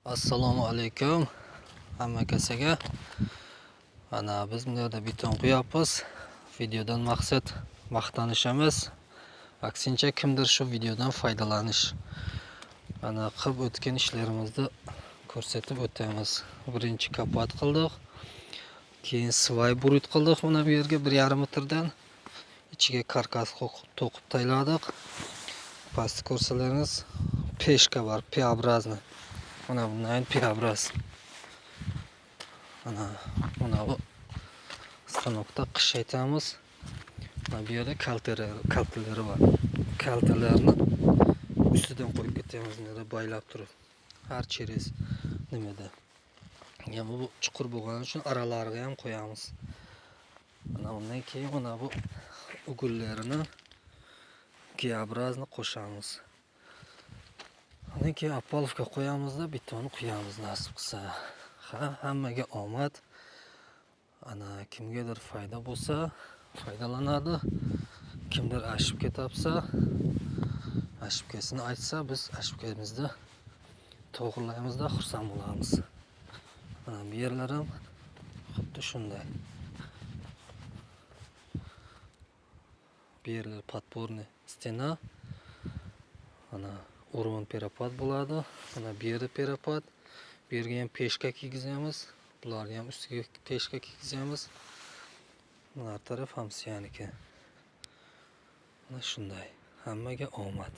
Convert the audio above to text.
Assalomu alaykum hamma kasaga. Ana biz bu yerda beton quyapmiz. Videodan maqsad maqtanish emas, aksincha kimdir shu videodan foydalanish. Ana qilib o'tgan ishlarimizni ko'rsatib o'tamiz. Birinchi kapat qildik. Keyin svay burut qildik. Mana bu yerga 1,5 metrdan ichiga karkas to'qib tayladik. Pastda ko'rsalaringiz peshka bor, P-образный. Mana bundan P-образ. Mana bu stanokda qish aytamiz. Mana bu yerda kaltalari bor. Kaltalarni ustidan qo'yib ketamiz, nima baylab turib. Har cheres nimada. Yana bu chuqur bo'lgani uchun aralariga ham qo'yamiz. Mana undan keyin mana bu ugullarini G-образный qo'shamiz. Undan keyin apolovka qo'yamizda betonni quyamiz nasib qilsa. Hammaga omad. Ana kimgadir foyda bo'lsa foydalanadi. Kimdir ashib ketapsa, ashibkasini aytsa, biz ashibkamizda to'g'rilaymizda xursand bo'lamiz. Mana bu yerlar ham xuddi shunday. Bu yerlar подпорный stena. Mana o'rin perapod bo'ladi. Mana bu yerda perapod. Bu yerga ham peshka kiygizamiz. Bularga ham ustiga peshka kiygizamiz. Bular taraf ham siyaniki. Mana shunday. Hammaga omad.